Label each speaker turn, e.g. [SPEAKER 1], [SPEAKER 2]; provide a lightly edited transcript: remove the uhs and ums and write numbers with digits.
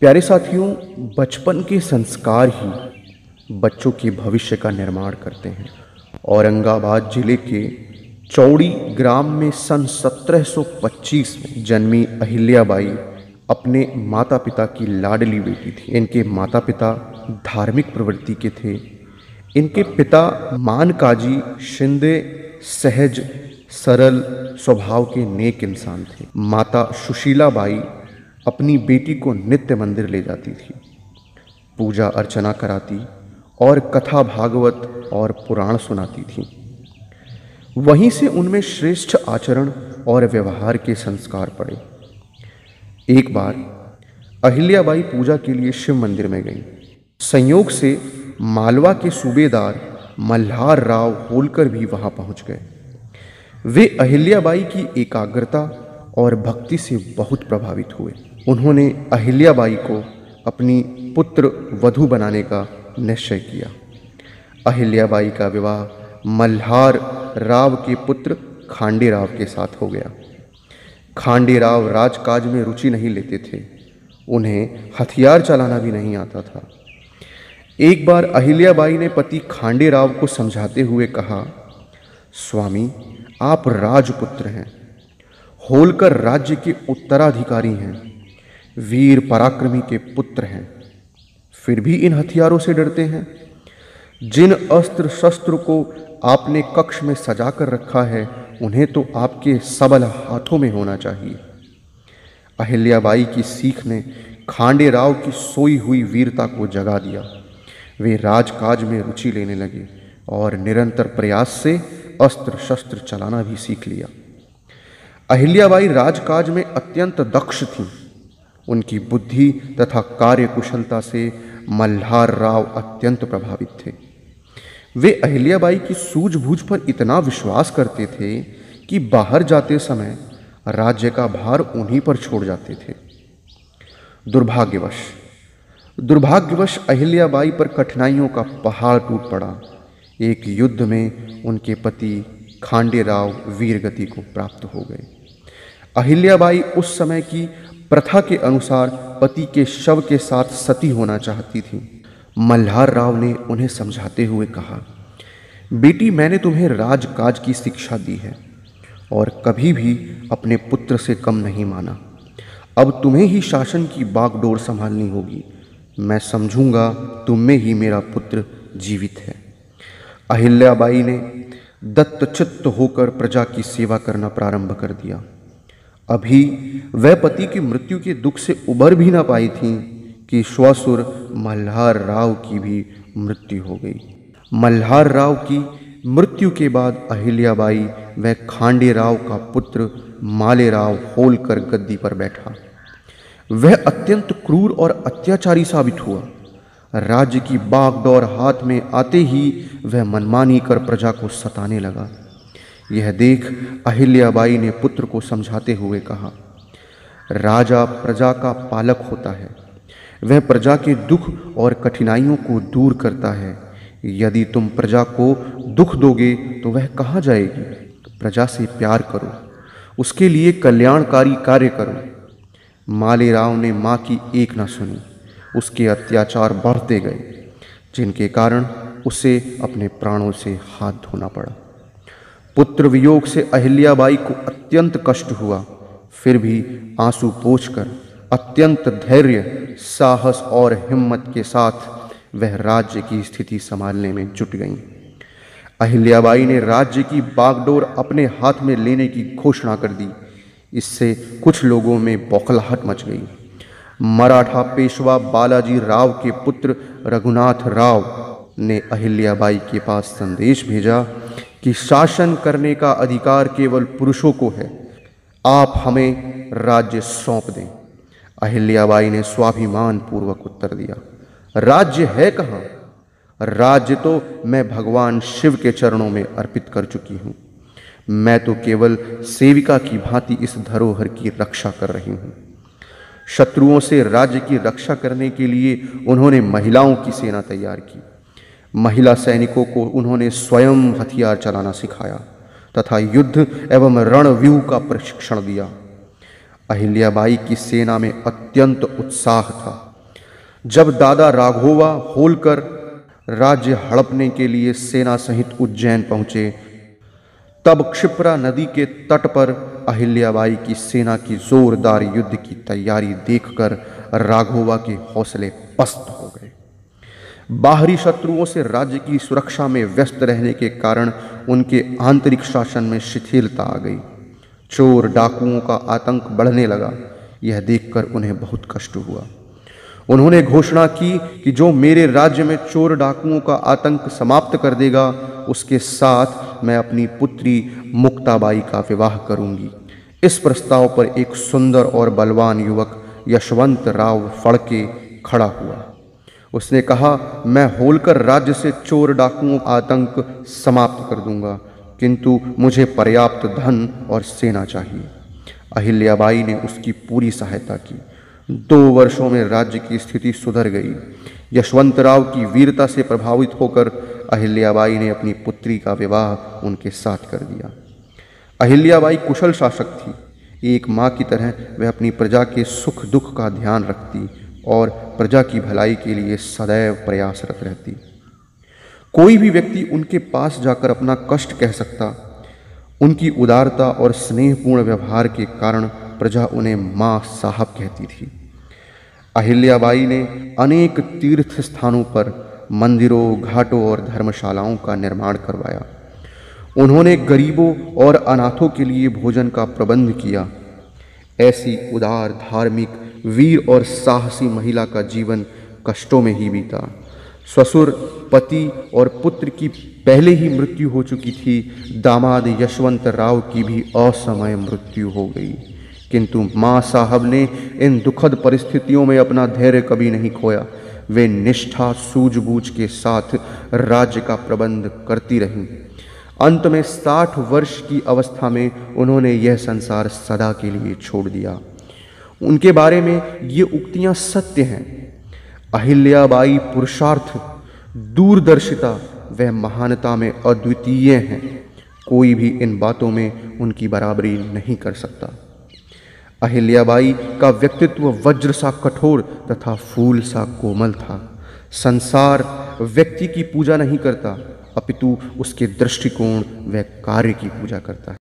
[SPEAKER 1] प्यारे साथियों, बचपन के संस्कार ही बच्चों के भविष्य का निर्माण करते हैं। औरंगाबाद जिले के चौड़ी ग्राम में सन 1725 में जन्मी अहिल्याबाई अपने माता पिता की लाडली बेटी थी। इनके माता पिता धार्मिक प्रवृत्ति के थे। इनके पिता मानकाजी शिंदे सहज सरल स्वभाव के नेक इंसान थे। माता सुशीलाबाई अपनी बेटी को नित्य मंदिर ले जाती थी, पूजा अर्चना कराती और कथा भागवत और पुराण सुनाती थी। वहीं से उनमें श्रेष्ठ आचरण और व्यवहार के संस्कार पड़े। एक बार अहिल्याबाई पूजा के लिए शिव मंदिर में गईं। संयोग से मालवा के सूबेदार मल्हार राव होलकर भी वहां पहुंच गए। वे अहिल्याबाई की एकाग्रता और भक्ति से बहुत प्रभावित हुए। उन्होंने अहिल्याबाई को अपनी पुत्र वधू बनाने का निश्चय किया। अहिल्याबाई का विवाह मल्हार राव के पुत्र खांडे राव के साथ हो गया। खांडे राव राजकाज में रुचि नहीं लेते थे। उन्हें हथियार चलाना भी नहीं आता था। एक बार अहिल्याबाई ने पति खांडे राव को समझाते हुए कहा, स्वामी, आप राजपुत्र हैं, होलकर राज्य के उत्तराधिकारी हैं, वीर पराक्रमी के पुत्र हैं, फिर भी इन हथियारों से डरते हैं। जिन अस्त्र शस्त्र को आपने कक्ष में सजा कर रखा है, उन्हें तो आपके सबल हाथों में होना चाहिए। अहिल्याबाई की सीख ने खांडे राव की सोई हुई वीरता को जगा दिया। वे राजकाज में रुचि लेने लगे और निरंतर प्रयास से अस्त्र शस्त्र चलाना भी सीख लिया। अहिल्याबाई राजकाज में अत्यंत दक्ष थीं। उनकी बुद्धि तथा कार्य कुशलता से मल्हार राव अत्यंत प्रभावित थे। वे अहिल्याबाई की सूझबूझ पर इतना विश्वास करते थे कि बाहर जाते समय राज्य का भार उन्हीं पर छोड़ जाते थे। दुर्भाग्यवश अहिल्याबाई पर कठिनाइयों का पहाड़ टूट पड़ा। एक युद्ध में उनके पति खांडे राव वीरगति को प्राप्त हो गए। अहिल्याबाई उस समय की प्रथा के अनुसार पति के शव के साथ सती होना चाहती थी। मल्हार राव ने उन्हें समझाते हुए कहा, बेटी, मैंने तुम्हें राजकाज की शिक्षा दी है और कभी भी अपने पुत्र से कम नहीं माना। अब तुम्हें ही शासन की बागडोर संभालनी होगी। मैं समझूंगा तुम में ही मेरा पुत्र जीवित है। अहिल्याबाई ने दत्तचित्त होकर प्रजा की सेवा करना प्रारंभ कर दिया। अभी वह पति की मृत्यु के दुख से उबर भी ना पाई थीं कि श्वासुर मल्हार राव की भी मृत्यु हो गई। मल्हार राव की मृत्यु के बाद अहिल्याबाई व खांडे राव का पुत्र माले राव होलकर गद्दी पर बैठा। वह अत्यंत क्रूर और अत्याचारी साबित हुआ। राज्य की बागडोर हाथ में आते ही वह मनमानी कर प्रजा को सताने लगा। यह देख अहिल्याबाई ने पुत्र को समझाते हुए कहा, राजा प्रजा का पालक होता है। वह प्रजा के दुख और कठिनाइयों को दूर करता है। यदि तुम प्रजा को दुख दोगे तो वह कहाँ जाएगी? प्रजा से प्यार करो, उसके लिए कल्याणकारी कार्य करो। माले राव ने माँ की एक न सुनी। उसके अत्याचार बढ़ते गए, जिनके कारण उसे अपने प्राणों से हाथ धोना पड़ा। पुत्र वियोग से अहिल्याबाई को अत्यंत कष्ट हुआ। फिर भी आंसू पोंछकर अत्यंत धैर्य, साहस और हिम्मत के साथ वह राज्य की स्थिति संभालने में जुट गईं। अहिल्याबाई ने राज्य की बागडोर अपने हाथ में लेने की घोषणा कर दी। इससे कुछ लोगों में बौखलाहट मच गई। मराठा पेशवा बालाजी राव के पुत्र रघुनाथ राव ने अहिल्याबाई के पास संदेश भेजा कि शासन करने का अधिकार केवल पुरुषों को है, आप हमें राज्य सौंप दें। अहिल्याबाई ने स्वाभिमान पूर्वक उत्तर दिया, राज्य है कहाँ? राज्य तो मैं भगवान शिव के चरणों में अर्पित कर चुकी हूँ। मैं तो केवल सेविका की भांति इस धरोहर की रक्षा कर रही हूँ। शत्रुओं से राज्य की रक्षा करने के लिए उन्होंने महिलाओं की सेना तैयार की। महिला सैनिकों को उन्होंने स्वयं हथियार चलाना सिखाया तथा युद्ध एवं रणव्यूह का प्रशिक्षण दिया। अहिल्याबाई की सेना में अत्यंत उत्साह था। जब दादा राघोवा होलकर राज्य हड़पने के लिए सेना सहित उज्जैन पहुंचे, तब क्षिप्रा नदी के तट पर अहिल्याबाई की सेना की जोरदार युद्ध की तैयारी देखकर राघोवा के हौसले पस्त हो गए। बाहरी शत्रुओं से राज्य की सुरक्षा में व्यस्त रहने के कारण उनके आंतरिक शासन में शिथिलता आ गई। चोर डाकुओं का आतंक बढ़ने लगा। यह देखकर उन्हें बहुत कष्ट हुआ। उन्होंने घोषणा की कि जो मेरे राज्य में चोर डाकुओं का आतंक समाप्त कर देगा, उसके साथ मैं अपनी पुत्री मुक्ताबाई का विवाह करूंगी। इस प्रस्ताव पर एक सुंदर और बलवान युवक यशवंत राव फड़के खड़ा हुआ। उसने कहा, मैं होलकर राज्य से चोर डाकुओं का आतंक समाप्त कर दूंगा, किंतु मुझे पर्याप्त धन और सेना चाहिए। अहिल्याबाई ने उसकी पूरी सहायता की। 2 वर्षों में राज्य की स्थिति सुधर गई। यशवंतराव की वीरता से प्रभावित होकर अहिल्याबाई ने अपनी पुत्री का विवाह उनके साथ कर दिया। अहिल्याबाई कुशल शासक थी। एक माँ की तरह वह अपनी प्रजा के सुख दुख का ध्यान रखती और प्रजा की भलाई के लिए सदैव प्रयासरत रहती। कोई भी व्यक्ति उनके पास जाकर अपना कष्ट कह सकता। उनकी उदारता और स्नेहपूर्ण व्यवहार के कारण प्रजा उन्हें माँ साहब कहती थी। अहिल्याबाई ने अनेक तीर्थ स्थानों पर मंदिरों, घाटों और धर्मशालाओं का निर्माण करवाया। उन्होंने गरीबों और अनाथों के लिए भोजन का प्रबंध किया। ऐसी उदार, धार्मिक, वीर और साहसी महिला का जीवन कष्टों में ही बीता। ससुर, पति और पुत्र की पहले ही मृत्यु हो चुकी थी। दामाद यशवंत राव की भी असमय मृत्यु हो गई, किंतु माँ साहब ने इन दुखद परिस्थितियों में अपना धैर्य कभी नहीं खोया। वे निष्ठा, सूझबूझ के साथ राज्य का प्रबंध करती रहीं। अंत में 60 वर्ष की अवस्था में उन्होंने यह संसार सदा के लिए छोड़ दिया। उनके बारे में ये उक्तियां सत्य हैं। अहिल्याबाई पुरुषार्थ, दूरदर्शिता व महानता में अद्वितीय हैं। कोई भी इन बातों में उनकी बराबरी नहीं कर सकता। अहिल्याबाई का व्यक्तित्व वज्र सा कठोर तथा फूल सा कोमल था। संसार व्यक्ति की पूजा नहीं करता, अपितु उसके दृष्टिकोण व कार्य की पूजा करता है।